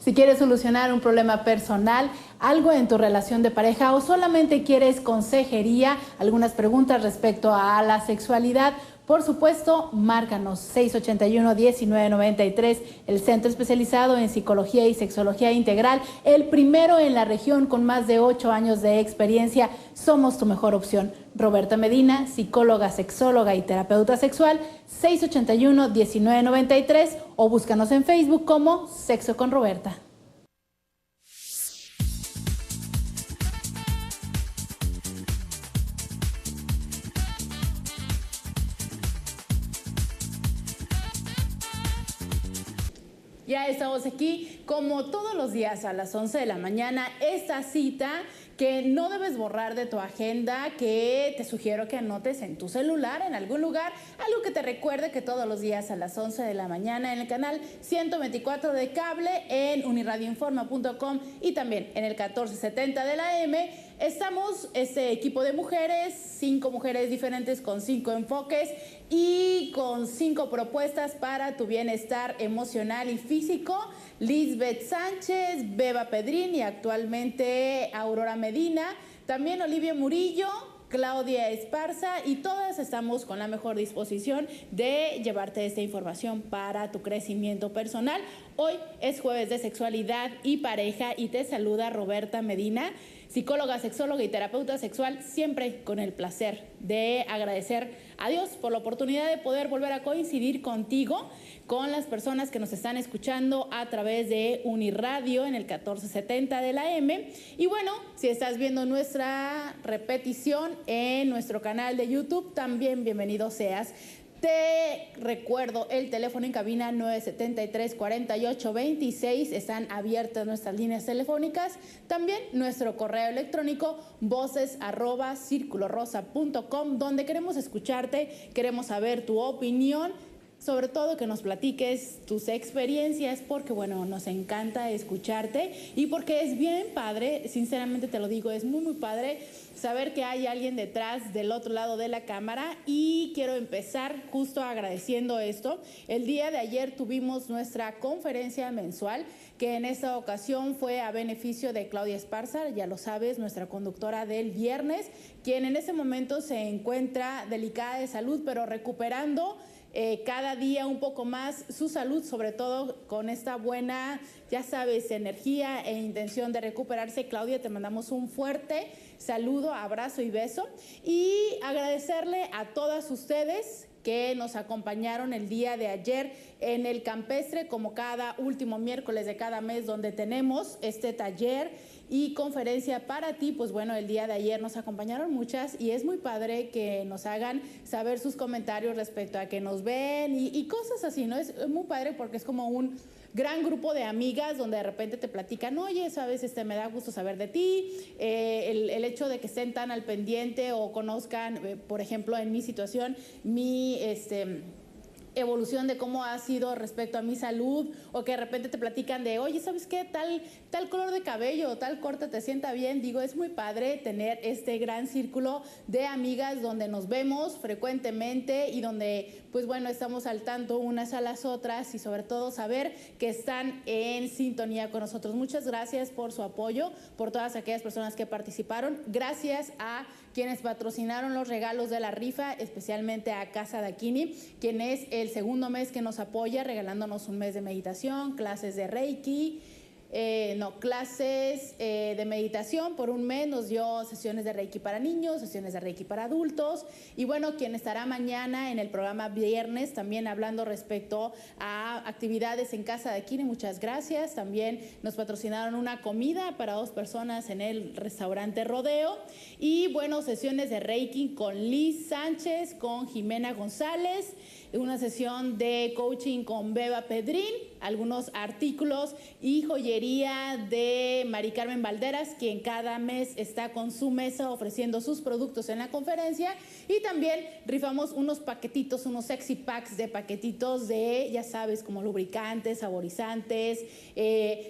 Si quieres solucionar un problema personal, algo en tu relación de pareja o solamente quieres consejería, algunas preguntas respecto a la sexualidad, por supuesto, márcanos 681-1993, el centro especializado en psicología y sexología integral, el primero en la región con más de 8 años de experiencia. Somos tu mejor opción. Roberta Medina, psicóloga, sexóloga y terapeuta sexual, 681-1993 o búscanos en Facebook como Sexo con Roberta. Ya estamos aquí, como todos los días a las 11 de la mañana, esta cita que no debes borrar de tu agenda, que te sugiero que anotes en tu celular, en algún lugar, algo que te recuerde que todos los días a las 11 de la mañana en el canal 124 de cable, en uniradioinforma.com y también en el 1470 de la AM, estamos este equipo de mujeres, 5 mujeres diferentes con 5 enfoques y con 5 propuestas para tu bienestar emocional y físico. Lisbeth Sánchez, Beba Pedrín y actualmente Aurora Medina, también Olivia Murillo, Claudia Esparza, y todas estamos con la mejor disposición de llevarte esta información para tu crecimiento personal. Hoy es jueves de sexualidad y pareja y te saluda Roberta Medina, psicóloga, sexóloga y terapeuta sexual, siempre con el placer de agradecer a Dios por la oportunidad de poder volver a coincidir contigo, con las personas que nos están escuchando a través de Uniradio en el 1470 de la M. Y bueno, si estás viendo nuestra repetición en nuestro canal de YouTube, también bienvenido seas. Te recuerdo el teléfono en cabina 973-4826, están abiertas nuestras líneas telefónicas, también nuestro correo electrónico voces@circulorosa.com, donde queremos escucharte, queremos saber tu opinión, sobre todo que nos platiques tus experiencias, porque bueno, nos encanta escucharte y porque es bien padre, sinceramente te lo digo, es muy padre saber que hay alguien detrás del otro lado de la cámara. Y quiero empezar justo agradeciendo esto. El día de ayer tuvimos nuestra conferencia mensual, que en esta ocasión fue a beneficio de Claudia Esparza, ya lo sabes, nuestra conductora del viernes, quien en ese momento se encuentra delicada de salud, pero recuperando cada día un poco más su salud, sobre todo con esta buena, ya sabes, energía e intención de recuperarse. Claudia, te mandamos un fuerte saludo, abrazo y beso, y agradecerle a todas ustedes que nos acompañaron el día de ayer en el campestre, como cada último miércoles de cada mes, donde tenemos este taller y conferencia para ti. Pues bueno, el día de ayer nos acompañaron muchas y es muy padre que nos hagan saber sus comentarios respecto a que nos ven y cosas así, ¿no? Es muy padre porque es como un gran grupo de amigas donde de repente te platican, oye, sabes, me da gusto saber de ti, el hecho de que estén tan al pendiente o conozcan, por ejemplo, en mi situación, mi evolución de cómo ha sido respecto a mi salud, o que de repente te platican de, oye, ¿sabes qué? Tal color de cabello, tal corte te sienta bien. Digo, es muy padre tener este gran círculo de amigas donde nos vemos frecuentemente y donde, pues bueno, estamos al tanto unas a las otras y sobre todo saber que están en sintonía con nosotros. Muchas gracias por su apoyo, por todas aquellas personas que participaron. Gracias a quienes patrocinaron los regalos de la rifa, especialmente a Casa Daquini, quien es el segundo mes que nos apoya, regalándonos un mes de meditación, clases de Reiki, clases de meditación por un mes, nos dio sesiones de Reiki para niños, sesiones de Reiki para adultos, y bueno, quien estará mañana en el programa viernes también hablando respecto a actividades en Casa Daquini, muchas gracias. También nos patrocinaron una comida para 2 personas en el restaurante Rodeo, y bueno, sesiones de Reiki con Liz Sánchez, con Jimena González, una sesión de coaching con Beba Pedrín, algunos artículos y joyería de Mari Carmen Valderas, quien cada mes está con su mesa ofreciendo sus productos en la conferencia. Y también rifamos unos paquetitos, unos sexy packs de paquetitos de, ya sabes, como lubricantes, saborizantes,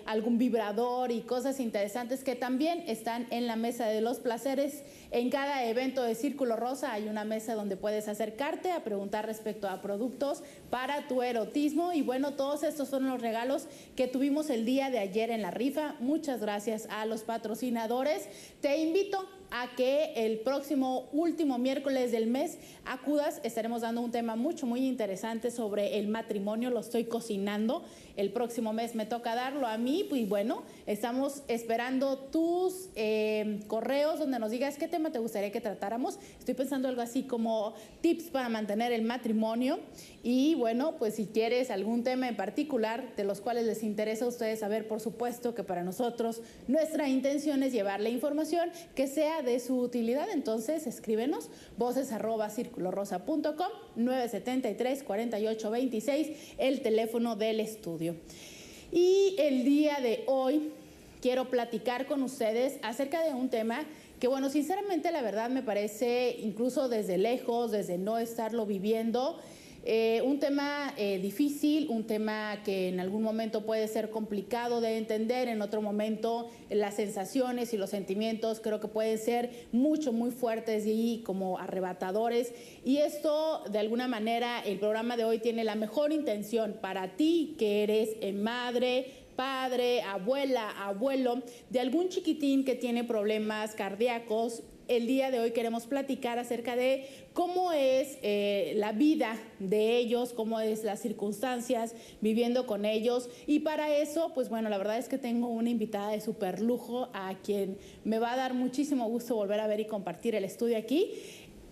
algún vibrador y cosas interesantes que también están en la mesa de los placeres. En cada evento de Círculo Rosa hay una mesa donde puedes acercarte a preguntar respecto a productos para tu erotismo. Y bueno, todos estos son los regalos que tuvimos el día de ayer en la rifa. Muchas gracias a los patrocinadores. Te invito a que el próximo último miércoles del mes acudas. Estaremos dando un tema muy interesante sobre el matrimonio. Lo estoy cocinando. El próximo mes me toca darlo a mí. Y bueno, estamos esperando tus correos donde nos digas qué tema te gustaría que tratáramos. Estoy pensando algo así como tips para mantener el matrimonio. Y bueno, pues si quieres algún tema en particular de los cuales les interesa a ustedes saber, por supuesto que para nosotros nuestra intención es llevarle información que sea de su utilidad. Entonces escríbenos voces@circulorosa.com, 973-4826, el teléfono del estudio. Y el día de hoy quiero platicar con ustedes acerca de un tema que, bueno, sinceramente la verdad me parece, incluso desde lejos, desde no estarlo viviendo, un tema difícil, un tema que en algún momento puede ser complicado de entender, en otro momento las sensaciones y los sentimientos creo que pueden ser muy fuertes y como arrebatadores. Y esto, de alguna manera, el programa de hoy tiene la mejor intención para ti que eres madre, padre, abuela, abuelo de algún chiquitín que tiene problemas cardíacos. El día de hoy queremos platicar acerca de cómo es la vida de ellos, cómo es las circunstancias viviendo con ellos. Y para eso, pues bueno, la verdad es que tengo una invitada de súper lujo a quien me va a dar muchísimo gusto volver a ver y compartir el estudio aquí.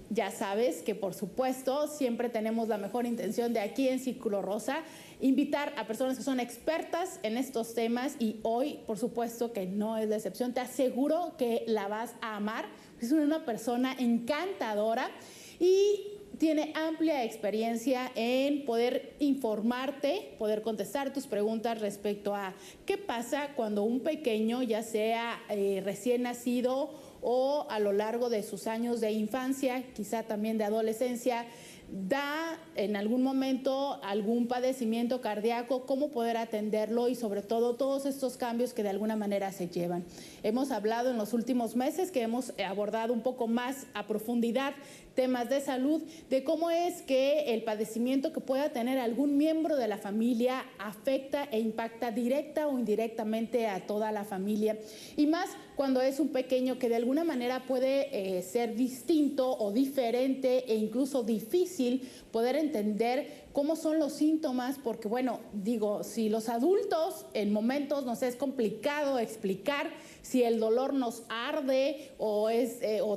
Ya sabes que, por supuesto, siempre tenemos la mejor intención de aquí en Círculo Rosa, invitar a personas que son expertas en estos temas, y hoy, por supuesto, que no es la excepción. Te aseguro que la vas a amar. Es una persona encantadora y tiene amplia experiencia en poder informarte, poder contestar tus preguntas respecto a qué pasa cuando un pequeño, ya sea recién nacido o a lo largo de sus años de infancia, quizá también de adolescencia, da en algún momento algún padecimiento cardíaco, cómo poder atenderlo y sobre todo todos estos cambios que de alguna manera se llevan. Hemos hablado en los últimos meses que hemos abordado un poco más a profundidad temas de salud, de cómo es que el padecimiento que pueda tener algún miembro de la familia afecta e impacta directa o indirectamente a toda la familia, y más cuando es un pequeño que de alguna manera puede ser distinto o diferente e incluso difícil poder entender cómo son los síntomas, porque bueno, digo, si los adultos en momentos nos es complicado explicar si el dolor nos arde o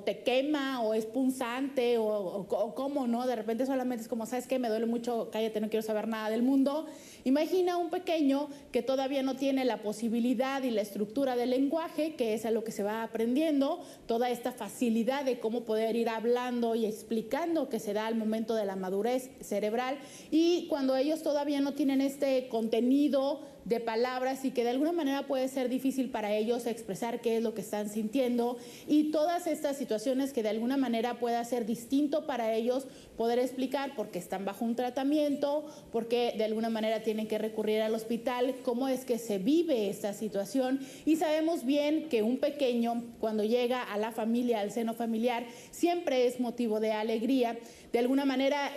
te quema o es punzante o cómo, ¿no? De repente solamente es como, ¿sabes qué? Me duele mucho, cállate, no quiero saber nada del mundo. Imagina un pequeño que todavía no tiene la posibilidad y la estructura del lenguaje, que es a lo que se va aprendiendo, toda esta facilidad de cómo poder ir hablando y explicando que se da al momento de la madurez cerebral, y cuando ellos todavía no tienen este contenido de palabras y que de alguna manera puede ser difícil para ellos expresar qué es lo que están sintiendo, y todas estas situaciones que de alguna manera pueda ser distinto para ellos poder explicar porque están bajo un tratamiento, porque de alguna manera tienen que recurrir al hospital, cómo es que se vive esta situación. Y sabemos bien que un pequeño, cuando llega a la familia, al seno familiar, siempre es motivo de alegría. De alguna manera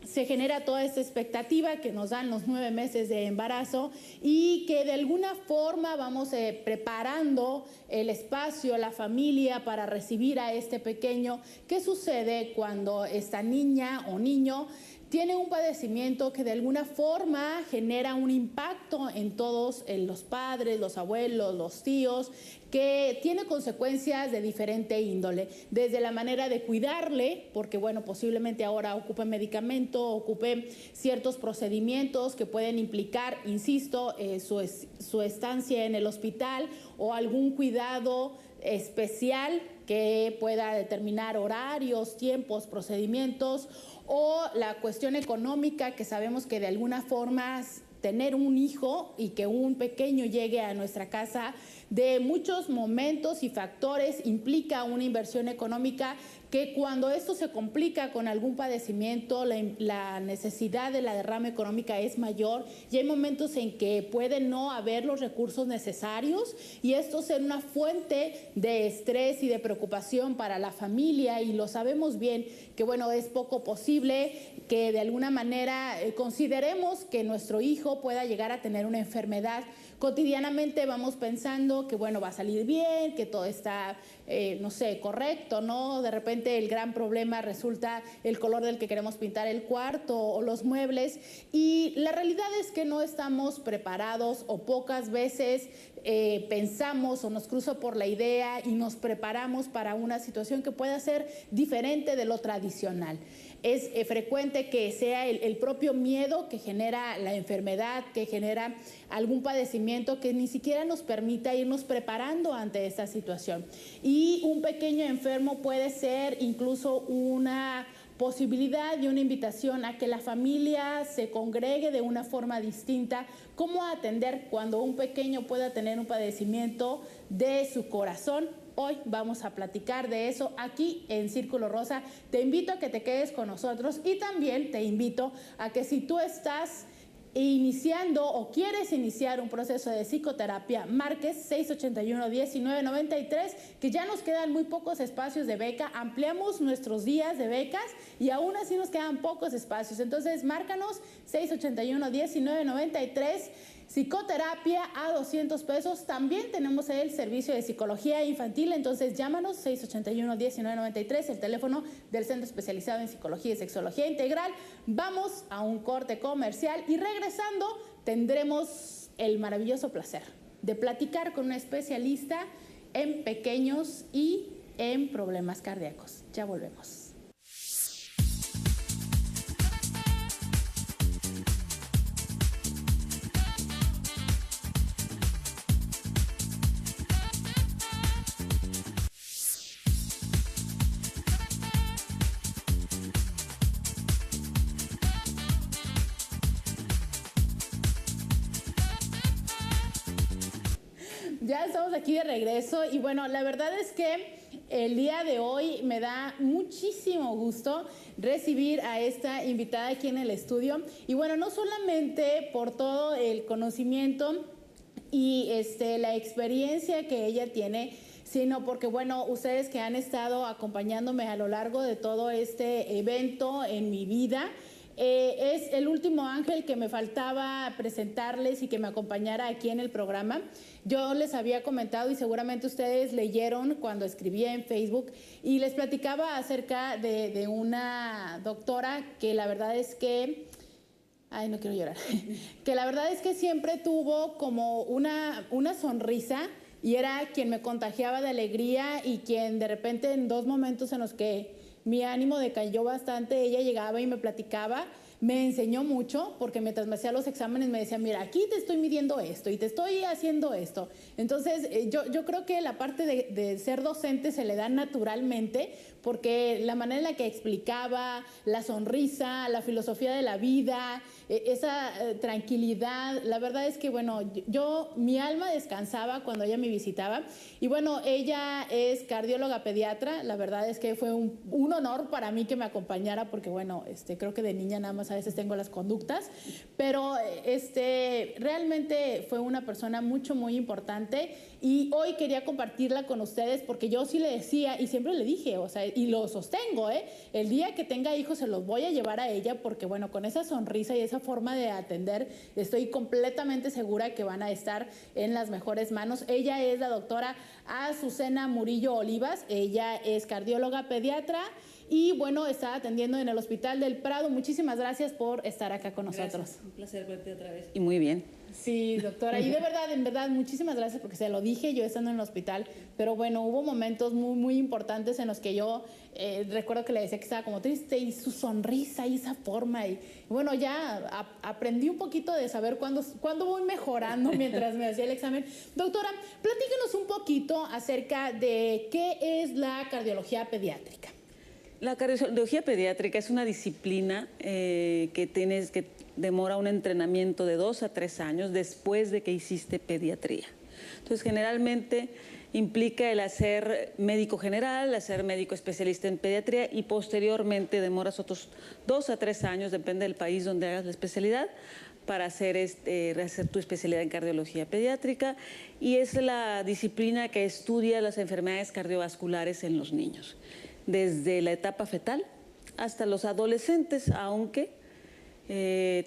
se genera toda esta expectativa que nos dan los 9 meses de embarazo, y que de alguna forma vamos preparando el espacio, la familia, para recibir a este pequeño. ¿Qué sucede cuando esta niña o niño tiene un padecimiento que de alguna forma genera un impacto en todos, en los padres, los abuelos, los tíos, que tiene consecuencias de diferente índole? Desde la manera de cuidarle, porque bueno, posiblemente ahora ocupe medicamento, ocupe ciertos procedimientos que pueden implicar, insisto, su estancia en el hospital, o algún cuidado especial que pueda determinar horarios, tiempos, procedimientos, o la cuestión económica, que sabemos que de alguna forma tener un hijo y que un pequeño llegue a nuestra casa de muchos momentos y factores implica una inversión económica que cuando esto se complica con algún padecimiento, la necesidad de la derrama económica es mayor y hay momentos en que pueden no haber los recursos necesarios y esto ser una fuente de estrés y de preocupación para la familia, y lo sabemos bien que bueno, es poco posible que de alguna manera consideremos que nuestro hijo pueda llegar a tener una enfermedad. Cotidianamente vamos pensando que bueno, va a salir bien, que todo está, no sé, correcto, ¿no? De repente el gran problema resulta el color del que queremos pintar el cuarto o los muebles, y la realidad es que no estamos preparados, o pocas veces pensamos o nos cruza por la idea y nos preparamos para una situación que pueda ser diferente de lo tradicional. Es frecuente que sea el propio miedo que genera la enfermedad, que genera algún padecimiento que ni siquiera nos permita irnos preparando ante esta situación. Y un pequeño enfermo puede ser incluso una posibilidad y una invitación a que la familia se congregue de una forma distinta. ¿Cómo atender cuando un pequeño pueda tener un padecimiento de su corazón? Hoy vamos a platicar de eso aquí en Círculo Rosa. Te invito a que te quedes con nosotros y también te invito a que si tú estás iniciando o quieres iniciar un proceso de psicoterapia, marques 681-1993, que ya nos quedan muy pocos espacios de beca. Ampliamos nuestros días de becas y aún así nos quedan pocos espacios. Entonces, márcanos 681-1993. Psicoterapia a 200 pesos. También tenemos el servicio de psicología infantil, entonces llámanos 681-1993, el teléfono del Centro Especializado en Psicología y Sexología Integral. Vamos a un corte comercial y regresando tendremos el maravilloso placer de platicar con una especialista en pequeños y en problemas cardíacos. Ya volvemos. Ya estamos aquí de regreso y bueno, la verdad es que el día de hoy me da muchísimo gusto recibir a esta invitada aquí en el estudio. Y bueno, no solamente por todo el conocimiento y la experiencia que ella tiene, sino porque, bueno, ustedes que han estado acompañándome a lo largo de todo este evento en mi vida, es el último ángel que me faltaba presentarles y que me acompañara aquí en el programa. Yo les había comentado y seguramente ustedes leyeron cuando escribía en Facebook y les platicaba acerca de una doctora que la verdad es que... Ay, no quiero llorar. Que la verdad es que siempre tuvo como una sonrisa y era quien me contagiaba de alegría y quien de repente en dos momentos en los que mi ánimo decayó bastante, ella llegaba y me platicaba, me enseñó mucho, porque mientras me hacía los exámenes me decía, mira, aquí te estoy midiendo esto y te estoy haciendo esto. Entonces, yo creo que la parte de ser docente se le da naturalmente, porque la manera en la que explicaba, la sonrisa, la filosofía de la vida, esa tranquilidad, la verdad es que, bueno, mi alma descansaba cuando ella me visitaba. Y bueno, ella es cardióloga pediatra, la verdad es que fue un honor para mí que me acompañara, porque bueno, creo que de niña nada más a veces tengo las conductas, pero realmente fue una persona muy importante y hoy quería compartirla con ustedes porque yo sí le decía y siempre le dije, o sea, y lo sostengo, el día que tenga hijos se los voy a llevar a ella porque bueno, con esa sonrisa y esa forma de atender estoy completamente segura que van a estar en las mejores manos. Ella es la doctora Azucena Murillo Olivas, ella es cardióloga pediatra y bueno, está atendiendo en el Hospital del Prado. Muchísimas gracias por estar acá con nosotros. Gracias. Un placer verte otra vez. Y muy bien. Sí, doctora. Y de verdad, en verdad, muchísimas gracias porque se lo dije yo estando en el hospital. Pero bueno, hubo momentos muy importantes en los que yo recuerdo que le decía que estaba como triste y su sonrisa y esa forma. Y bueno, ya aprendí un poquito de saber cuándo voy mejorando mientras me hacía el examen. Doctora, platíquenos un poquito acerca de qué es la cardiología pediátrica. La cardiología pediátrica es una disciplina que demora un entrenamiento de 2 a 3 años después de que hiciste pediatría. Entonces, generalmente implica el hacer médico general, hacer médico especialista en pediatría y posteriormente demoras otros 2 a 3 años, depende del país donde hagas la especialidad, para hacer tu especialidad en cardiología pediátrica, y es la disciplina que estudia las enfermedades cardiovasculares en los niños, desde la etapa fetal hasta los adolescentes, aunque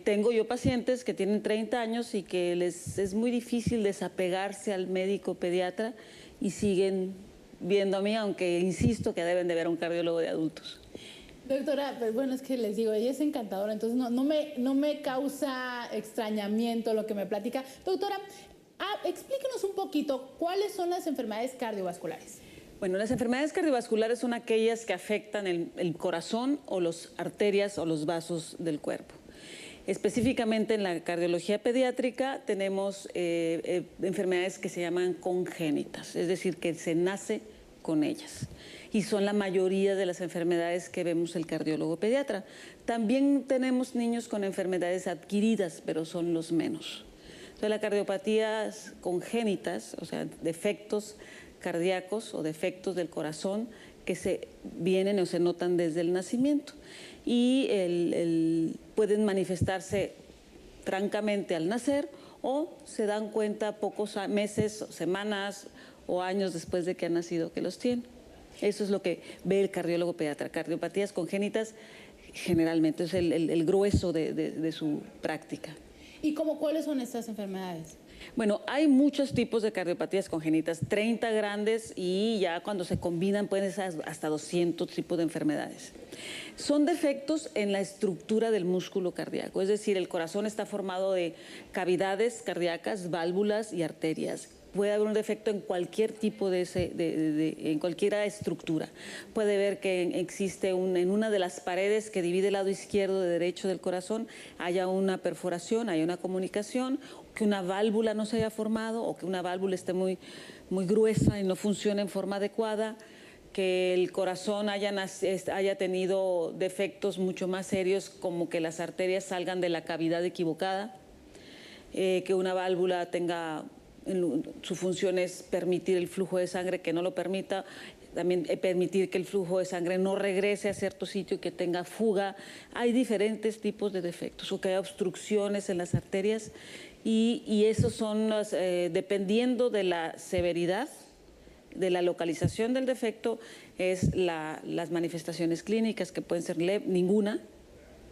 tengo yo pacientes que tienen 30 años y que les es muy difícil desapegarse al médico pediatra y siguen viendo a mí, aunque insisto que deben de ver a un cardiólogo de adultos. Doctora, pues bueno, es que les digo, ella es encantadora, entonces no me causa extrañamiento lo que me platica. Doctora, explíquenos un poquito cuáles son las enfermedades cardiovasculares. Bueno, las enfermedades cardiovasculares son aquellas que afectan el corazón o las arterias o los vasos del cuerpo. Específicamente en la cardiología pediátrica tenemos enfermedades que se llaman congénitas, es decir, que se nace con ellas. Y son la mayoría de las enfermedades que vemos el cardiólogo pediatra. También tenemos niños con enfermedades adquiridas, pero son los menos. Entonces, las cardiopatías congénitas, o sea, defectos cardíacos o defectos del corazón que se vienen o se notan desde el nacimiento. Y pueden manifestarse francamente al nacer o se dan cuenta pocos meses, semanas o años después de que han nacido que los tienen. Eso es lo que ve el cardiólogo pediatra. Cardiopatías congénitas generalmente es el grueso de su práctica. ¿Y cuáles son estas enfermedades? Bueno, hay muchos tipos de cardiopatías congénitas, 30 grandes, y ya cuando se combinan pueden ser hasta 200 tipos de enfermedades. Son defectos en la estructura del músculo cardíaco, es decir, el corazón está formado de cavidades cardíacas, válvulas y arterias. Puede haber un defecto en cualquier tipo en cualquier estructura. Puede ver que existe en una de las paredes que divide el lado izquierdo de derecho del corazón, haya una perforación, haya una comunicación, que una válvula no se haya formado o que una válvula esté muy gruesa y no funcione en forma adecuada, que el corazón haya tenido defectos mucho más serios, como que las arterias salgan de la cavidad equivocada, que una válvula tenga... Su función es permitir el flujo de sangre, que no lo permita, también permitir que el flujo de sangre no regrese a cierto sitio y que tenga fuga. Hay diferentes tipos de defectos, o que haya obstrucciones en las arterias, y esos son dependiendo de la severidad, de la localización del defecto, es las manifestaciones clínicas, que pueden ser ninguna.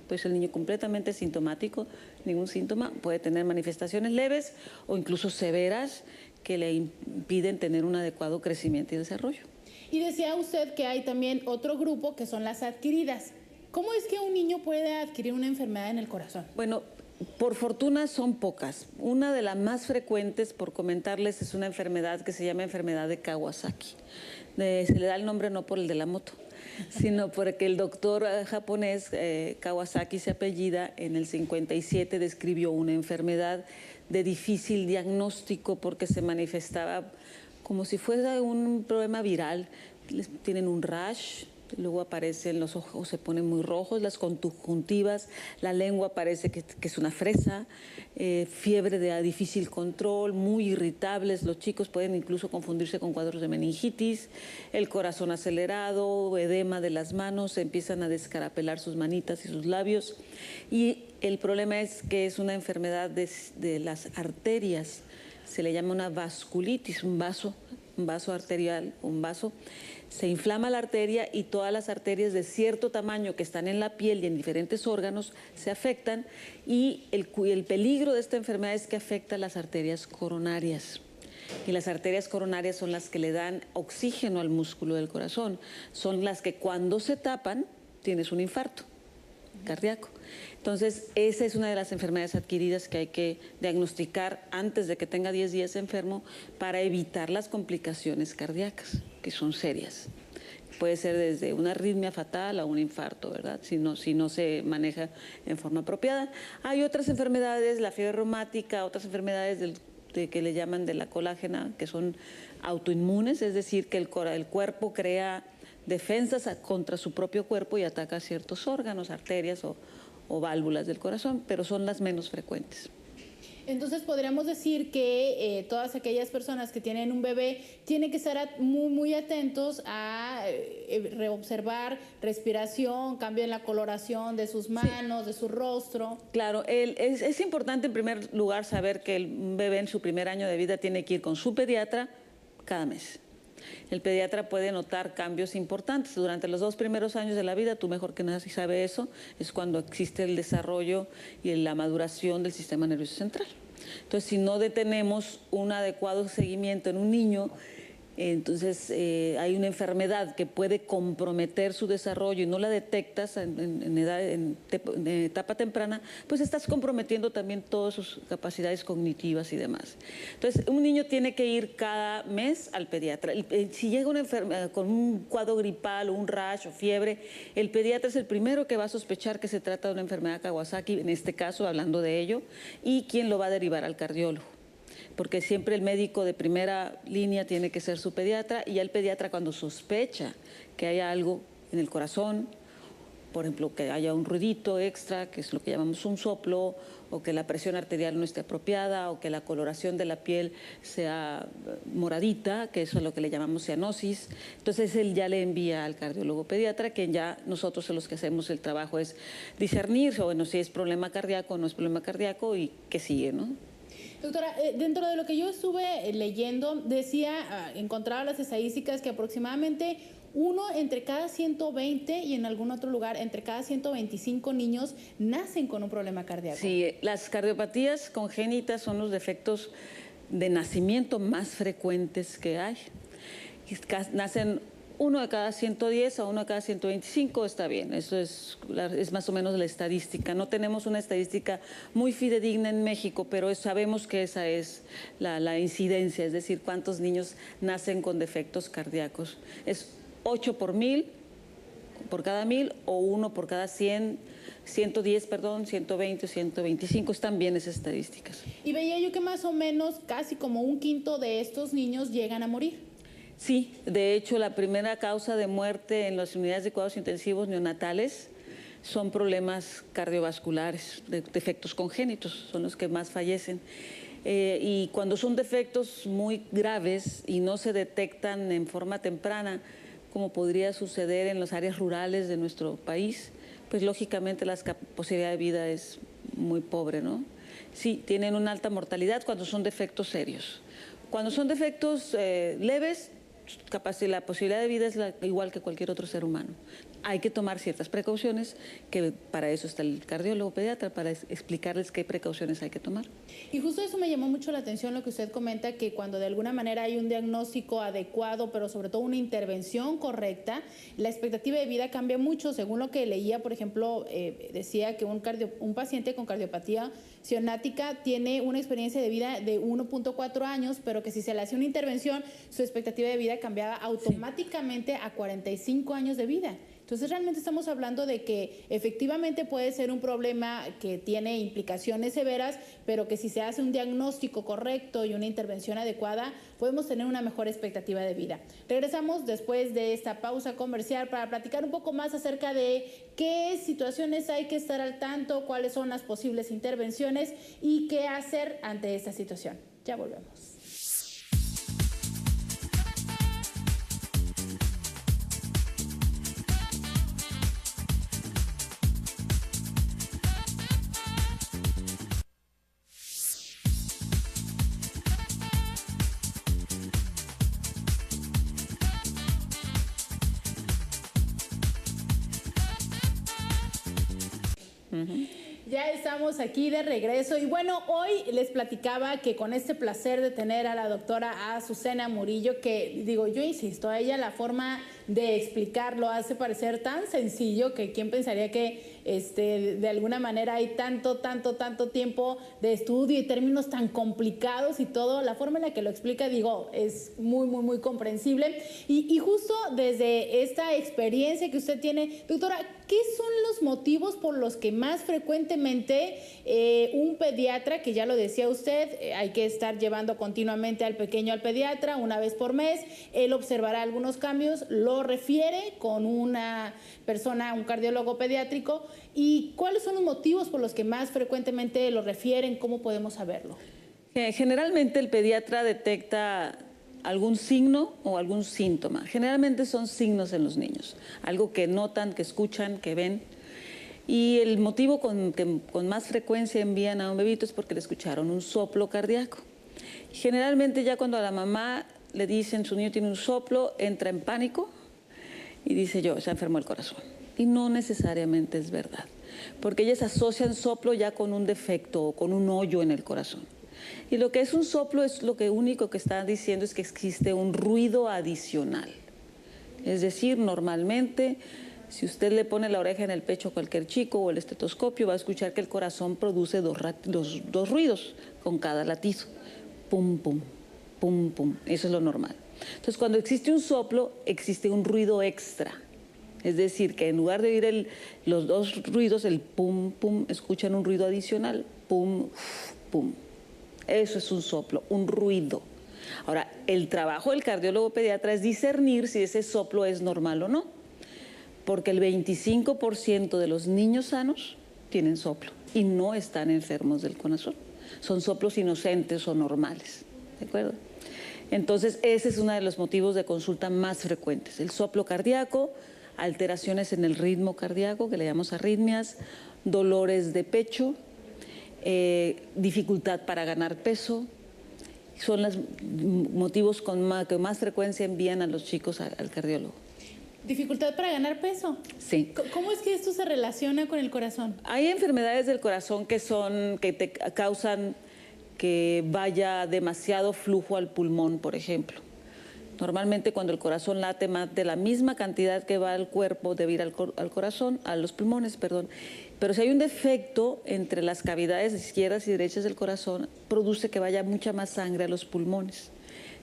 Puede ser el niño completamente sintomático, ningún síntoma, puede tener manifestaciones leves o incluso severas que le impiden tener un adecuado crecimiento y desarrollo. Y decía usted que hay también otro grupo que son las adquiridas. ¿Cómo es que un niño puede adquirir una enfermedad en el corazón? Bueno, por fortuna son pocas. Una de las más frecuentes, por comentarles, es una enfermedad que se llama enfermedad de Kawasaki. Se le da el nombre no por el de la moto, sino porque el doctor japonés Kawasaki se apellida, en el 57 describió una enfermedad de difícil diagnóstico porque se manifestaba como si fuera un problema viral. Tienen un rash, luego aparecen los ojos, se ponen muy rojos, las conjuntivas, la lengua parece que es una fresa, fiebre de difícil control, muy irritables, los chicos pueden incluso confundirse con cuadros de meningitis, el corazón acelerado, edema de las manos, empiezan a descarapelar sus manitas y sus labios, y el problema es que es una enfermedad de las arterias, se le llama una vasculitis, un vaso arterial, se inflama la arteria y todas las arterias de cierto tamaño que están en la piel y en diferentes órganos se afectan, y el peligro de esta enfermedad es que afecta a las arterias coronarias. Y las arterias coronarias son las que le dan oxígeno al músculo del corazón, son las que cuando se tapan tienes un infarto cardíaco. Entonces, esa es una de las enfermedades adquiridas que hay que diagnosticar antes de que tenga 10 días enfermo para evitar las complicaciones cardíacas, que son serias. Puede ser desde una arritmia fatal a un infarto, ¿verdad? Si no se maneja en forma apropiada. Hay otras enfermedades, la fiebre reumática, otras enfermedades que le llaman de la colágena, que son autoinmunes, es decir, que el cuerpo crea defensas contra su propio cuerpo y ataca ciertos órganos, arterias o válvulas del corazón, pero son las menos frecuentes. Entonces podríamos decir que todas aquellas personas que tienen un bebé tienen que estar muy, muy atentos a reobservar respiración, cambio en la coloración de sus manos, de su rostro. Claro, es importante en primer lugar saber que el bebé en su primer año de vida tiene que ir con su pediatra cada mes. El pediatra puede notar cambios importantes. Durante los 2 primeros años de la vida, tú mejor que nadie sabe eso, es cuando existe el desarrollo y la maduración del sistema nervioso central. Entonces, si no detenemos un adecuado seguimiento en un niño, entonces hay una enfermedad que puede comprometer su desarrollo y no la detectas en etapa temprana, pues estás comprometiendo también todas sus capacidades cognitivas y demás. Entonces, un niño tiene que ir cada mes al pediatra. Si llega una enfermedad con un cuadro gripal o un rash o fiebre, el pediatra es el primero que va a sospechar que se trata de una enfermedad Kawasaki, en este caso hablando de ello, y quien lo va a derivar al cardiólogo. Porque siempre el médico de primera línea tiene que ser su pediatra, y ya el pediatra, cuando sospecha que hay algo en el corazón, por ejemplo, que haya un ruidito extra, que es lo que llamamos un soplo, o que la presión arterial no esté apropiada, o que la coloración de la piel sea moradita, que eso es lo que le llamamos cianosis, entonces él ya le envía al cardiólogo pediatra, que ya nosotros los que hacemos el trabajo es discernir, o bueno, si es problema cardíaco o no es problema cardíaco, y qué sigue, ¿no? Doctora, dentro de lo que yo estuve leyendo, decía, encontraba las estadísticas que aproximadamente 1 entre cada 120 y en algún otro lugar entre cada 125 niños nacen con un problema cardíaco. Sí, las cardiopatías congénitas son los defectos de nacimiento más frecuentes que hay. Nacen 1 de cada 110 a 1 de cada 125, está bien, eso es más o menos la estadística. No tenemos una estadística muy fidedigna en México, pero sabemos que esa es la incidencia, es decir, cuántos niños nacen con defectos cardíacos. Es 8 por 1000, por cada 1000, o 1 por cada 100, 110, perdón, 120, 125, están bien esas estadísticas. Y veía yo que más o menos casi como 1/5 de estos niños llegan a morir. Sí, de hecho, la primera causa de muerte en las unidades de cuidados intensivos neonatales son problemas cardiovasculares, defectos congénitos, son los que más fallecen. Y cuando son defectos muy graves y no se detectan en forma temprana, como podría suceder en las áreas rurales de nuestro país, pues lógicamente la posibilidad de vida es muy pobre, ¿no? Sí, tienen una alta mortalidad cuando son defectos serios. Cuando son defectos leves, la posibilidad de vida es igual que cualquier otro ser humano. Hay que tomar ciertas precauciones, que para eso está el cardiólogo pediatra, para explicarles qué precauciones hay que tomar. Y justo eso me llamó mucho la atención, lo que usted comenta, que cuando de alguna manera hay un diagnóstico adecuado, pero sobre todo una intervención correcta, la expectativa de vida cambia mucho. Según lo que leía, por ejemplo, decía que un paciente con cardiopatía cianática tiene una experiencia de vida de 1.4 años, pero que si se le hace una intervención, su expectativa de vida cambiaba automáticamente a 45 años de vida. Entonces realmente estamos hablando de que efectivamente puede ser un problema que tiene implicaciones severas, pero que si se hace un diagnóstico correcto y una intervención adecuada, podemos tener una mejor expectativa de vida. Regresamos después de esta pausa comercial para platicar un poco más acerca de qué situaciones hay que estar al tanto, cuáles son las posibles intervenciones y qué hacer ante esta situación. Ya volvemos. Ya estamos aquí de regreso y bueno, hoy les platicaba que con este placer de tener a la doctora Azucena Murillo, que digo, yo insisto, a ella la forma de explicarlo hace parecer tan sencillo que quién pensaría que de alguna manera hay tanto tiempo de estudio y términos tan complicados y todo, la forma en la que lo explica, digo, es muy comprensible. Y justo desde esta experiencia que usted tiene, doctora, ¿qué son los motivos por los que más frecuentemente un pediatra, que ya lo decía usted, hay que estar llevando continuamente al pequeño al pediatra una vez por mes, él observará algunos cambios, los lo refiere con una persona, un cardiólogo pediátrico, y cuáles son los motivos por los que más frecuentemente lo refieren, cómo podemos saberlo. Generalmente el pediatra detecta algún signo o algún síntoma. Generalmente son signos en los niños, algo que notan, que escuchan, que ven. Y el motivo que con más frecuencia envían a un bebito es porque le escucharon un soplo cardíaco. Generalmente ya cuando a la mamá le dicen su niño tiene un soplo, entra en pánico y dice se enfermó el corazón. Y no necesariamente es verdad, porque ellas asocian soplo ya con un defecto o con un hoyo en el corazón. Y lo que es un soplo es lo único que está diciendo es que existe un ruido adicional. Es decir, normalmente, si usted le pone la oreja en el pecho a cualquier chico o el estetoscopio, va a escuchar que el corazón produce dos ruidos con cada latido. Pum, pum, pum, pum. Eso es lo normal. Entonces, cuando existe un soplo, existe un ruido extra. Es decir, que en lugar de oír los dos ruidos, el pum, pum, escuchan un ruido adicional. Pum, pum. Eso es un soplo, un ruido. Ahora, el trabajo del cardiólogo pediatra es discernir si ese soplo es normal o no, porque el 25% de los niños sanos tienen soplo y no están enfermos del corazón. Son soplos inocentes o normales, ¿de acuerdo? Entonces, ese es uno de los motivos de consulta más frecuentes. El soplo cardíaco, alteraciones en el ritmo cardíaco, que le llamamos arritmias, dolores de pecho, dificultad para ganar peso, son los motivos que más frecuencia envían a los chicos al cardiólogo. ¿Dificultad para ganar peso? Sí. ¿Cómo es que esto se relaciona con el corazón? Hay enfermedades del corazón que te causan que vaya demasiado flujo al pulmón, por ejemplo. Normalmente cuando el corazón late más de la misma cantidad que va al cuerpo debe ir al corazón, a los pulmones, perdón. Pero si hay un defecto entre las cavidades izquierdas y derechas del corazón, produce que vaya mucha más sangre a los pulmones.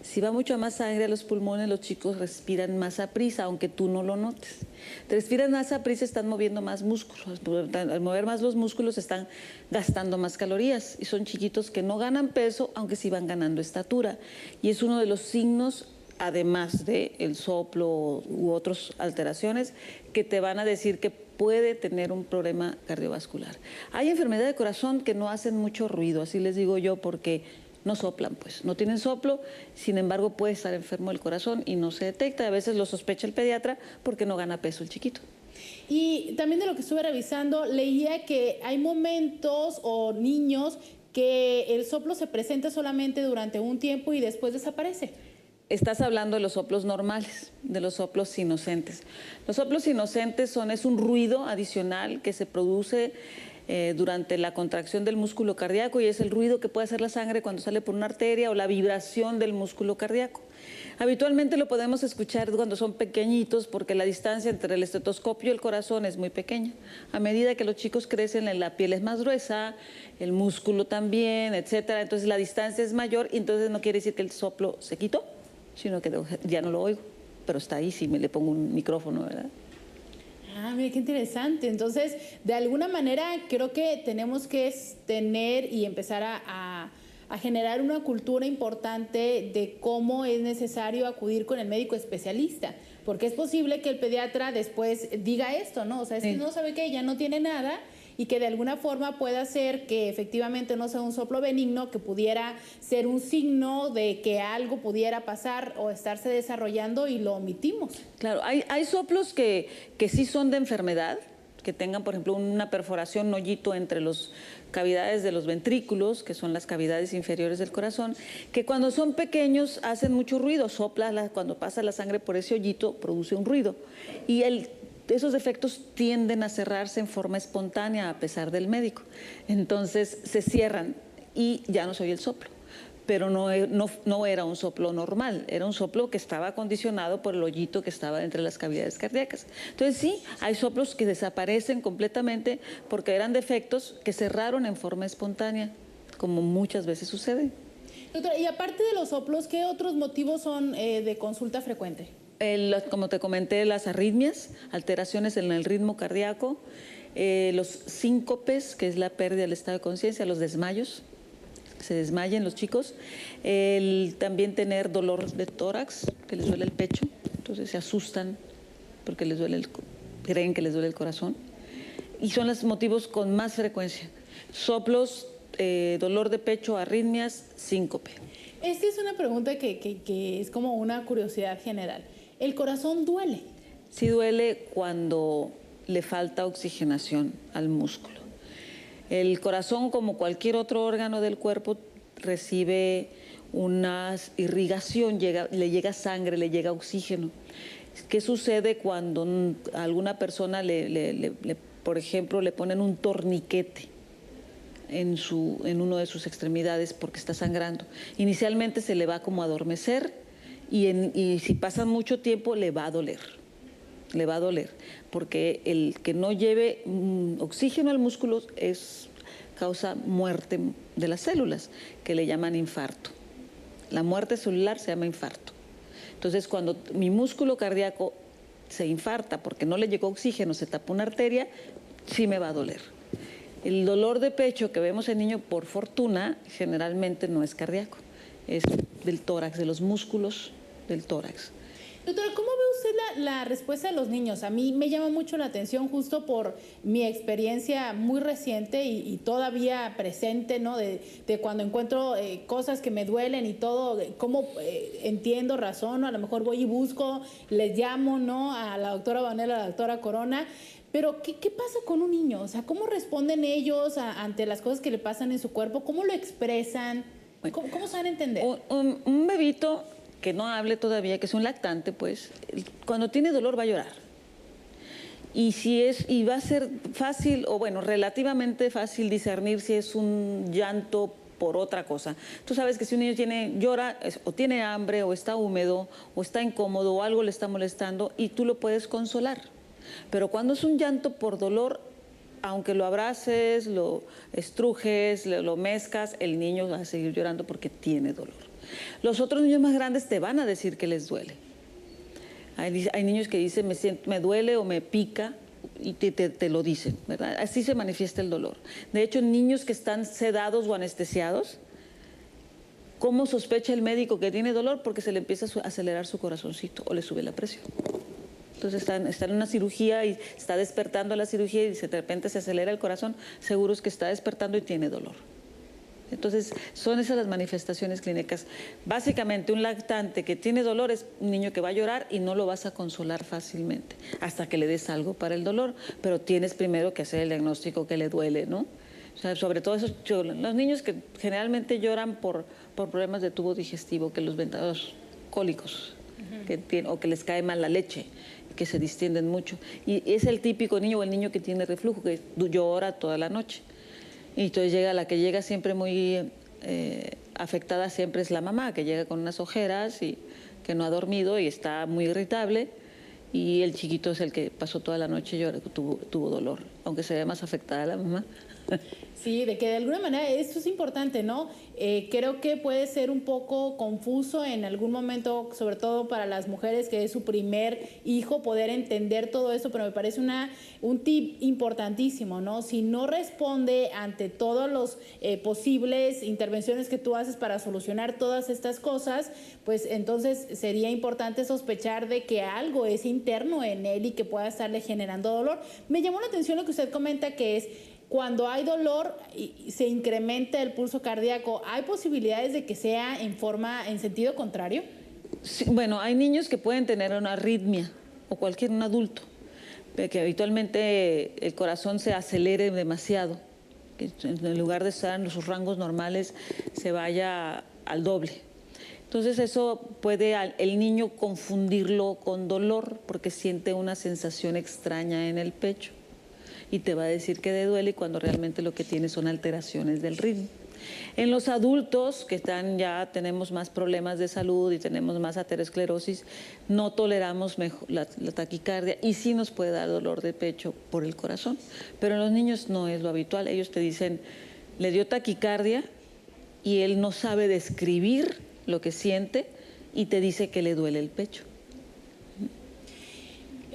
Si va mucha más sangre a los pulmones, los chicos respiran más a prisa, aunque tú no lo notes. Respiran más a prisa, están moviendo más músculos. Al mover más los músculos están gastando más calorías. Y son chiquitos que no ganan peso, aunque sí van ganando estatura. Y es uno de los signos, además del soplo u otras alteraciones, que te van a decir que puede tener un problema cardiovascular. Hay enfermedades de corazón que no hacen mucho ruido, así les digo yo, porque no soplan, pues, no tienen soplo, sin embargo puede estar enfermo el corazón y no se detecta. A veces lo sospecha el pediatra porque no gana peso el chiquito. Y también de lo que estuve revisando, leía que hay momentos o niños que el soplo se presenta solamente durante un tiempo y después desaparece. Estás hablando de los soplos normales, de los soplos inocentes. Los soplos inocentes es un ruido adicional que se produce durante la contracción del músculo cardíaco y es el ruido que puede hacer la sangre cuando sale por una arteria o la vibración del músculo cardíaco. Habitualmente lo podemos escuchar cuando son pequeñitos porque la distancia entre el estetoscopio y el corazón es muy pequeña. A medida que los chicos crecen, la piel es más gruesa, el músculo también, etcétera. Entonces la distancia es mayor y entonces no quiere decir que el soplo se quitó, sino que ya no lo oigo, pero está ahí si me le pongo un micrófono, ¿verdad? Ah, mira, qué interesante. Entonces, de alguna manera, creo que tenemos que tener y empezar a generar una cultura importante de cómo es necesario acudir con el médico especialista, porque es posible que el pediatra después diga esto, ¿no? O sea, es que no sabe que ella no tiene nada y que de alguna forma pueda ser que efectivamente no sea un soplo benigno, que pudiera ser un signo de que algo pudiera pasar o estarse desarrollando y lo omitimos. Claro, hay soplos que sí son de enfermedad, que tengan, por ejemplo, una perforación, un hoyito entre las cavidades de los ventrículos, que son las cavidades inferiores del corazón, que cuando son pequeños hacen mucho ruido, cuando pasa la sangre por ese hoyito produce un ruido. Y esos defectos tienden a cerrarse en forma espontánea a pesar del médico. Entonces se cierran y ya no se oye el soplo. Pero no era un soplo normal, era un soplo que estaba condicionado por el hoyito que estaba entre las cavidades cardíacas. Entonces sí, hay soplos que desaparecen completamente porque eran defectos que cerraron en forma espontánea, como muchas veces sucede. Doctora, y aparte de los soplos, ¿qué otros motivos son de consulta frecuente? Como te comenté, las arritmias, alteraciones en el ritmo cardíaco, los síncopes, que es la pérdida del estado de conciencia, los desmayos, se desmayen los chicos, también tener dolor de tórax, que les duele el pecho, entonces se asustan porque les duele creen que les duele el corazón. Y son los motivos con más frecuencia: soplos, dolor de pecho, arritmias, síncope. Esta es una pregunta que es como una curiosidad general. ¿El corazón duele? Sí duele cuando le falta oxigenación al músculo. El corazón, como cualquier otro órgano del cuerpo, recibe una irrigación, le llega sangre, le llega oxígeno. ¿Qué sucede cuando a alguna persona, por ejemplo, le ponen un torniquete en uno de sus extremidades porque está sangrando? Inicialmente se le va como a adormecer y si pasa mucho tiempo le va a doler. Le va a doler, porque el que no lleve oxígeno al músculo causa muerte de las células, que le llaman infarto. La muerte celular se llama infarto. Entonces, cuando mi músculo cardíaco se infarta porque no le llegó oxígeno, se tapó una arteria, sí me va a doler. El dolor de pecho que vemos en niño, por fortuna, generalmente no es cardíaco, es del tórax, de los músculos del tórax. Doctora, ¿cómo ve usted la respuesta de los niños? A mí me llama mucho la atención justo por mi experiencia muy reciente y todavía presente, ¿no? De cuando encuentro cosas que me duelen y todo, cómo entiendo, razono, a lo mejor voy y busco, les llamo, ¿no? A la doctora Vanela, a la doctora Corona. Pero, ¿qué pasa con un niño? O sea, ¿cómo responden ellos ante las cosas que le pasan en su cuerpo? ¿Cómo lo expresan? ¿Cómo saben entender? Un bebito que no hable todavía, que es un lactante, pues, cuando tiene dolor va a llorar. Y va a ser fácil, o bueno, relativamente fácil discernir si es un llanto por otra cosa. Tú sabes que si un niño llora, o tiene hambre, o está húmedo, o está incómodo, o algo le está molestando, y tú lo puedes consolar. Pero cuando es un llanto por dolor, aunque lo abraces, lo estrujes, lo mezcas, el niño va a seguir llorando porque tiene dolor. Los otros niños más grandes te van a decir que les duele. Hay niños que dicen, me duele o me pica, y te lo dicen, ¿verdad? Así se manifiesta el dolor. De hecho, niños que están sedados o anestesiados, ¿cómo sospecha el médico que tiene dolor? Porque se le empieza a acelerar su corazoncito o le sube la presión. Entonces está en una cirugía y está despertando la cirugía y de repente se acelera el corazón, seguro es que está despertando y tiene dolor. Entonces, son esas las manifestaciones clínicas. Básicamente, un lactante que tiene dolor es un niño que va a llorar y no lo vas a consolar fácilmente hasta que le des algo para el dolor, pero tienes primero que hacer el diagnóstico que le duele, ¿no? O sea, sobre todo los niños que generalmente lloran por problemas de tubo digestivo, que los cólicos, o que les cae mal la leche, que se distienden mucho. Y es el típico niño o el niño que tiene reflujo, que llora toda la noche. Y entonces la que llega siempre muy afectada siempre es la mamá, que llega con unas ojeras y que no ha dormido y está muy irritable, y el chiquito es el que pasó toda la noche llorando, tuvo dolor, aunque se ve más afectada la mamá. Sí, de que de alguna manera esto es importante, ¿no? Creo que puede ser un poco confuso en algún momento, sobre todo para las mujeres, que es su primer hijo, poder entender todo eso, pero me parece un tip importantísimo, ¿no? Si no responde ante todos los posibles intervenciones que tú haces para solucionar todas estas cosas, pues entonces sería importante sospechar de que algo es interno en él y que pueda estarle generando dolor. Me llamó la atención lo que usted comenta, que es cuando hay dolor y se incrementa el pulso cardíaco, ¿hay posibilidades de que sea en sentido contrario? Sí, bueno, hay niños que pueden tener una arritmia, o un adulto, que habitualmente el corazón se acelere demasiado, que en lugar de estar en sus rangos normales se vaya al doble. Entonces eso puede el niño confundirlo con dolor porque siente una sensación extraña en el pecho y te va a decir que le duele cuando realmente lo que tiene son alteraciones del ritmo. En los adultos que ya tenemos más problemas de salud y tenemos más aterosclerosis, no toleramos mejor la taquicardia y sí nos puede dar dolor de pecho por el corazón, pero en los niños no es lo habitual. Ellos te dicen, le dio taquicardia y él no sabe describir lo que siente y te dice que le duele el pecho.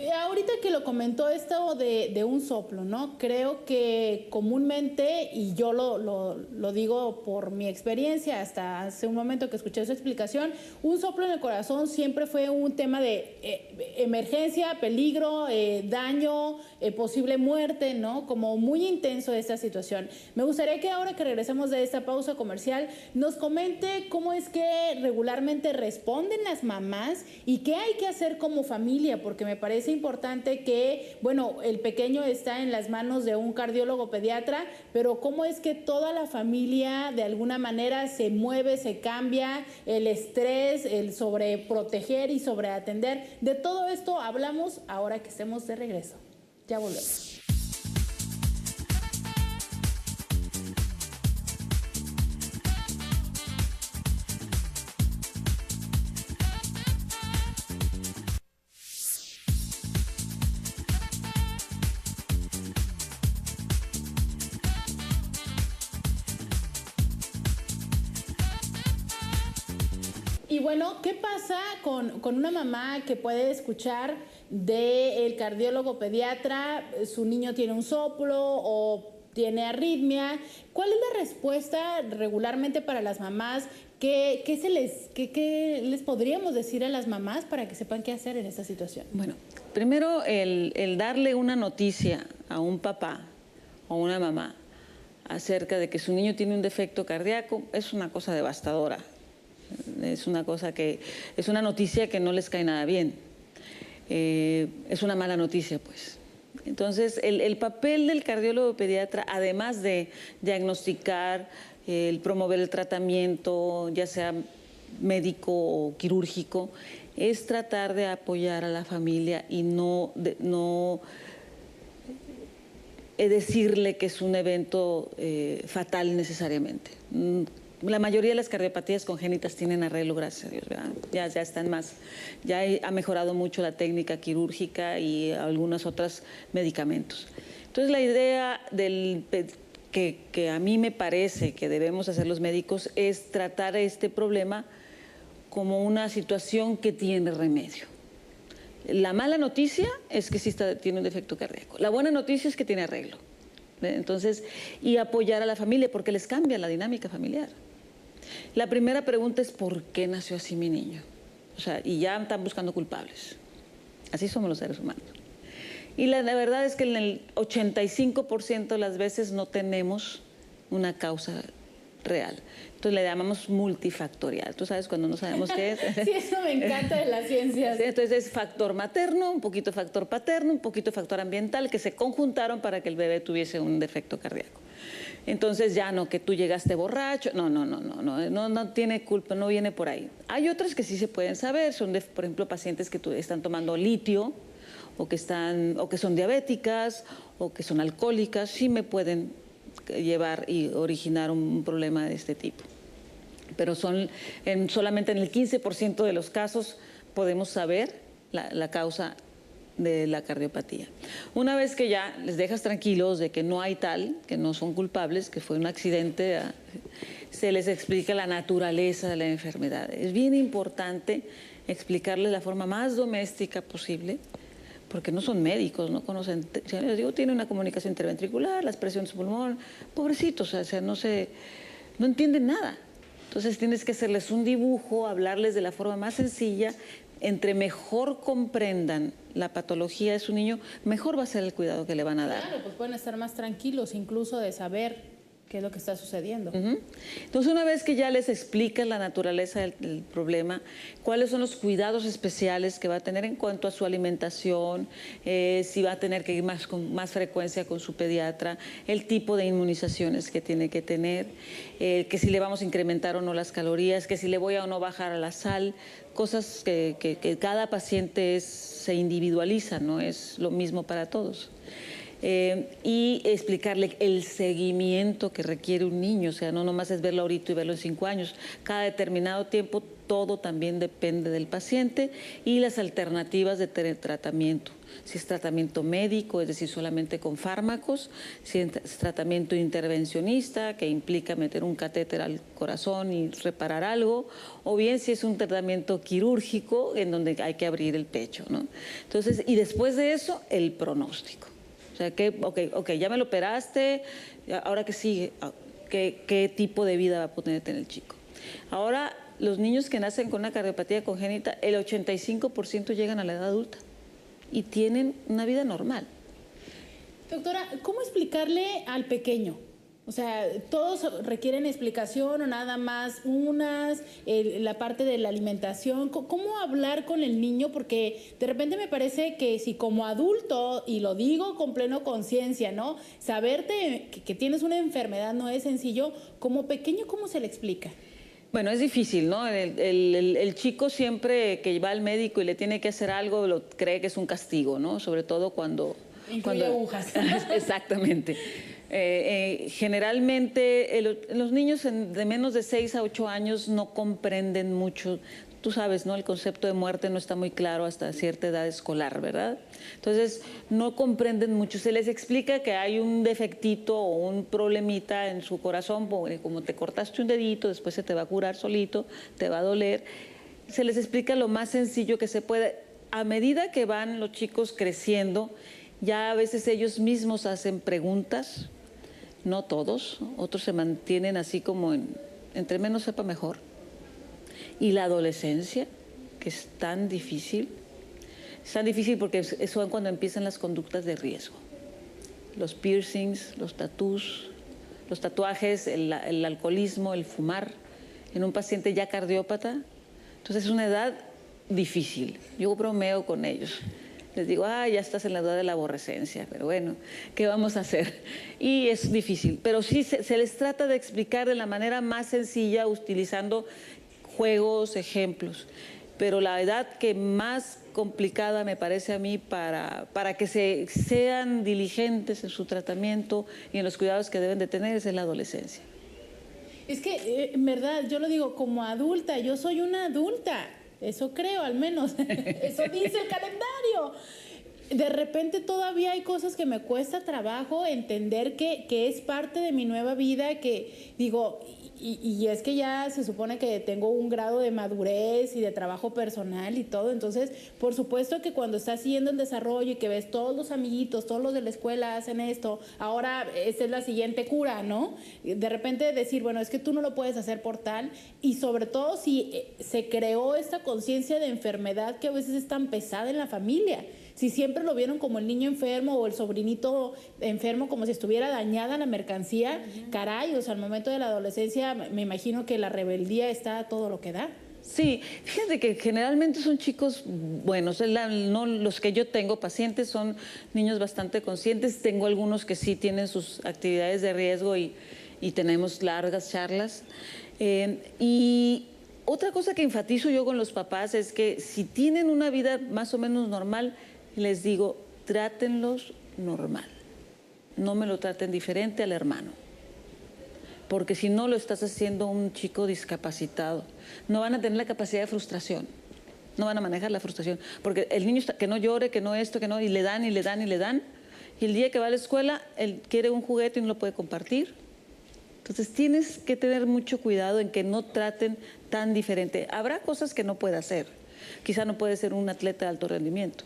Ahorita que lo comentó esto de un soplo, ¿no? Creo que comúnmente, y yo lo digo por mi experiencia, hasta hace un momento que escuché su explicación, un soplo en el corazón siempre fue un tema de emergencia, peligro, daño, posible muerte, ¿no? Como muy intenso esta situación. Me gustaría que ahora que regresemos de esta pausa comercial, nos comente cómo es que regularmente responden las mamás y qué hay que hacer como familia, porque me parece importante que, bueno, el pequeño está en las manos de un cardiólogo pediatra, pero cómo es que toda la familia de alguna manera se mueve, se cambia, el estrés, el sobreproteger y sobreatender. De todo esto hablamos ahora que estemos de regreso. Ya volvemos. Y bueno, ¿qué pasa con una mamá que puede escuchar del cardiólogo pediatra, su niño tiene un soplo o tiene arritmia? ¿Cuál es la respuesta regularmente para las mamás? ¿Qué les podríamos decir a las mamás para que sepan qué hacer en esta situación? Bueno, primero el darle una noticia a un papá o una mamá acerca de que su niño tiene un defecto cardíaco es una cosa devastadora. Es una noticia que no les cae nada bien. Es una mala noticia, pues. Entonces, el papel del cardiólogo pediatra, además de diagnosticar, el promover el tratamiento, ya sea médico o quirúrgico, es tratar de apoyar a la familia y no decirle que es un evento fatal necesariamente. La mayoría de las cardiopatías congénitas tienen arreglo, gracias a Dios, ¿verdad? Ya están más, ha mejorado mucho la técnica quirúrgica y algunos otros medicamentos. Entonces la idea que a mí me parece que debemos hacer los médicos es tratar este problema como una situación que tiene remedio. La mala noticia es que sí tiene un defecto cardíaco. La buena noticia es que tiene arreglo. Entonces, y apoyar a la familia porque les cambia la dinámica familiar. La primera pregunta es ¿por qué nació así mi niño? O sea, y ya están buscando culpables. Así somos los seres humanos. Y la verdad es que en el 85% de las veces no tenemos una causa real. Entonces le llamamos multifactorial. Tú sabes cuando no sabemos qué es. Sí, eso me encanta de las ciencias. Entonces es factor materno, un poquito factor paterno, un poquito factor ambiental que se conjuntaron para que el bebé tuviese un defecto cardíaco. Entonces ya no, que tú llegaste borracho, no tiene culpa, no viene por ahí. Hay otras que sí se pueden saber, son por ejemplo pacientes que están tomando litio o que son diabéticas o que son alcohólicas, sí me pueden llevar y originar un problema de este tipo. Pero solamente en el 15% de los casos podemos saber la causa de la cardiopatía. Una vez que ya les dejas tranquilos de que no hay tal, que no son culpables, que fue un accidente, se les explica la naturaleza de la enfermedad. Es bien importante explicarles la forma más doméstica posible, porque no son médicos, no conocen. Les digo, tiene una comunicación interventricular, la presión de su pulmón, pobrecitos, o sea, no entienden nada. Entonces tienes que hacerles un dibujo, hablarles de la forma más sencilla. Entre mejor comprendan la patología de su niño, mejor va a ser el cuidado que le van a dar. Claro, pues pueden estar más tranquilos incluso de saber qué es lo que está sucediendo. Entonces, una vez que ya les explicas la naturaleza del problema, cuáles son los cuidados especiales que va a tener en cuanto a su alimentación, si va a tener que ir con más frecuencia con su pediatra, el tipo de inmunizaciones que tiene que tener, que si le vamos a incrementar o no las calorías, que si le voy a o no bajar a la sal, cosas que cada paciente se individualiza, no es lo mismo para todos. y explicarle el seguimiento que requiere un niño, o sea, no nomás es verlo ahorita y verlo en 5 años, cada determinado tiempo todo también depende del paciente y las alternativas de tratamiento. Si es tratamiento médico, es decir, solamente con fármacos, si es tratamiento intervencionista, que implica meter un catéter al corazón y reparar algo, o bien si es un tratamiento quirúrgico en donde hay que abrir el pecho, ¿no? Entonces, y después de eso, el pronóstico. O sea, ok, ya me lo operaste, ahora que sigue, ¿qué tipo de vida va a poder tener el chico? Ahora, los niños que nacen con una cardiopatía congénita, el 85% llegan a la edad adulta y tienen una vida normal. Doctora, ¿cómo explicarle al pequeño? O sea, ¿todos requieren explicación o nada más unas? La parte de la alimentación, ¿cómo hablar con el niño? Porque de repente me parece que si como adulto, y lo digo con pleno conciencia, ¿no? Saberte que tienes una enfermedad no es sencillo, como pequeño, ¿cómo se le explica? Bueno, es difícil, ¿no? El chico siempre que va al médico y le tiene que hacer algo, lo cree que es un castigo, ¿no? Sobre todo cuando... Incluye agujas. Exactamente. Generalmente los niños de menos de 6 a 8 años no comprenden mucho. Tú sabes, ¿no? El concepto de muerte no está muy claro hasta cierta edad escolar, ¿verdad? Entonces, no comprenden mucho. Se les explica que hay un defectito o un problemita en su corazón, como te cortaste un dedito, después se te va a curar solito, te va a doler. Se les explica lo más sencillo que se puede. A medida que van los chicos creciendo, ya a veces ellos mismos hacen preguntas, no todos, otros se mantienen así como entre menos sepa mejor. Y la adolescencia, que es tan difícil porque eso es cuando empiezan las conductas de riesgo. Los piercings, los tatús, los tatuajes, el alcoholismo, el fumar, en un paciente ya cardiópata. Entonces es una edad difícil. Yo bromeo con ellos. Les digo, ya estás en la edad de la aborrecencia, pero bueno, ¿qué vamos a hacer? Y es difícil, pero sí se les trata de explicar de la manera más sencilla, utilizando juegos, ejemplos. Pero la edad que más complicada me parece a mí para que sean diligentes en su tratamiento y en los cuidados que deben de tener es en la adolescencia. Es que, en verdad, yo lo digo como adulta, yo soy una adulta. Eso creo, al menos. Eso dice el calendario. De repente todavía hay cosas que me cuesta trabajo entender que es parte de mi nueva vida, que digo, y es que ya se supone que tengo un grado de madurez y de trabajo personal y todo. Entonces, por supuesto que cuando estás siguiendo el desarrollo y que ves todos los amiguitos, todos los de la escuela hacen esto, ahora esta es la siguiente cura, ¿no? De repente decir, bueno, es que tú no lo puedes hacer por tal, y sobre todo si se creó esta conciencia de enfermedad que a veces es tan pesada en la familia. Si siempre lo vieron como el niño enfermo o el sobrinito enfermo, como si estuviera dañada la mercancía, caray, o sea, al momento de la adolescencia me imagino que la rebeldía está a todo lo que da. Sí, fíjate que generalmente son chicos buenos, no, los que yo tengo pacientes son niños bastante conscientes, tengo algunos que sí tienen sus actividades de riesgo y tenemos largas charlas. Y otra cosa que enfatizo yo con los papás es que si tienen una vida más o menos normal, les digo, trátenlos normal, no me lo traten diferente al hermano, porque si no lo estás haciendo un chico discapacitado, no van a tener la capacidad de frustración, no van a manejar la frustración, porque el niño que no llore, que no esto, que no, y le dan, y le dan, y le dan, y el día que va a la escuela, él quiere un juguete y no lo puede compartir. Entonces tienes que tener mucho cuidado en que no traten tan diferente. Habrá cosas que no puede hacer, quizá no puede ser un atleta de alto rendimiento,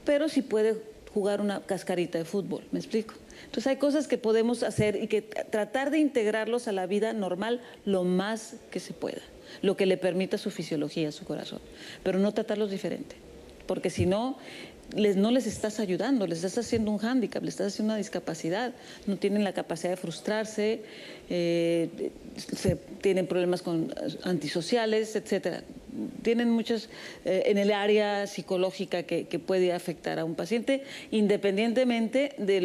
pero sí puede jugar una cascarita de fútbol, ¿me explico? Entonces hay cosas que podemos hacer y que tratar de integrarlos a la vida normal lo más que se pueda, lo que le permita su fisiología, su corazón, pero no tratarlos diferente, porque si no, no les estás ayudando, les estás haciendo un hándicap, les estás haciendo una discapacidad, no tienen la capacidad de frustrarse, tienen problemas antisociales, etcétera. Tienen muchas en el área psicológica que puede afectar a un paciente, independientemente de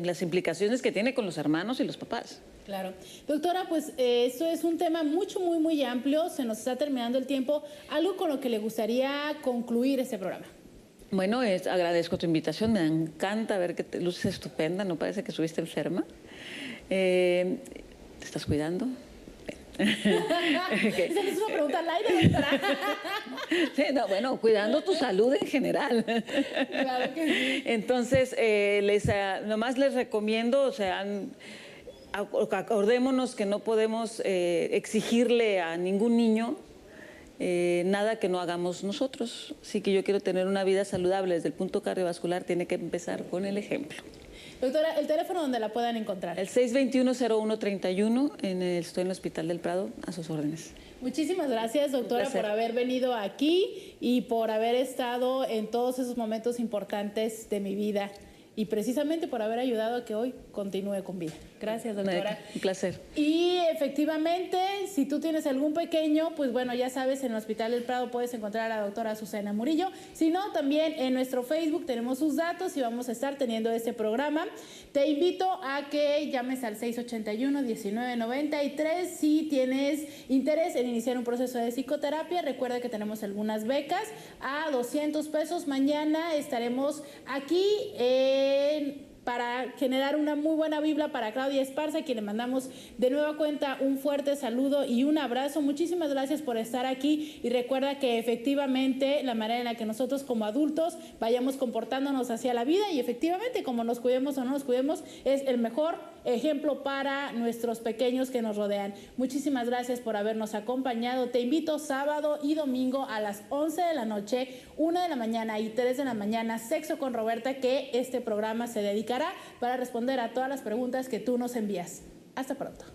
las implicaciones que tiene con los hermanos y los papás. Claro. Doctora, pues esto es un tema muy, muy amplio, se nos está terminando el tiempo. ¿Algo con lo que le gustaría concluir este programa? Bueno, agradezco tu invitación, me encanta ver que te luces estupenda, no parece que estuviste enferma. ¿Te estás cuidando? Esa es una pregunta al aire, doctora. Sí, no, bueno, cuidando tu salud en general. Claro que sí. Entonces, nomás les recomiendo, o sea, acordémonos que no podemos exigirle a ningún niño nada que no hagamos nosotros. Así que yo quiero tener una vida saludable desde el punto cardiovascular, tiene que empezar con el ejemplo. Doctora, el teléfono donde la puedan encontrar. El 621-0131, estoy en el Hospital del Prado, a sus órdenes. Muchísimas gracias, doctora, por haber venido aquí y por haber estado en todos esos momentos importantes de mi vida y precisamente por haber ayudado a que hoy continúe con vida. Gracias, doctora. Un placer. Y efectivamente, si tú tienes algún pequeño, pues bueno, ya sabes, en el Hospital del Prado puedes encontrar a la doctora Susana Murillo. Si no, también en nuestro Facebook tenemos sus datos y vamos a estar teniendo este programa. Te invito a que llames al 681-1993 si tienes interés en iniciar un proceso de psicoterapia. Recuerda que tenemos algunas becas a 200 pesos. Mañana estaremos aquí para generar una muy buena vibra para Claudia Esparza, a quien le mandamos de nueva cuenta un fuerte saludo y un abrazo. Muchísimas gracias por estar aquí y recuerda que efectivamente la manera en la que nosotros como adultos vayamos comportándonos hacia la vida y efectivamente como nos cuidemos o no nos cuidemos es el mejor ejemplo para nuestros pequeños que nos rodean. Muchísimas gracias por habernos acompañado. Te invito sábado y domingo a las 11 de la noche, 1 de la mañana y 3 de la mañana, Sexo con Roberta, que este programa se dedicará para responder a todas las preguntas que tú nos envías. Hasta pronto.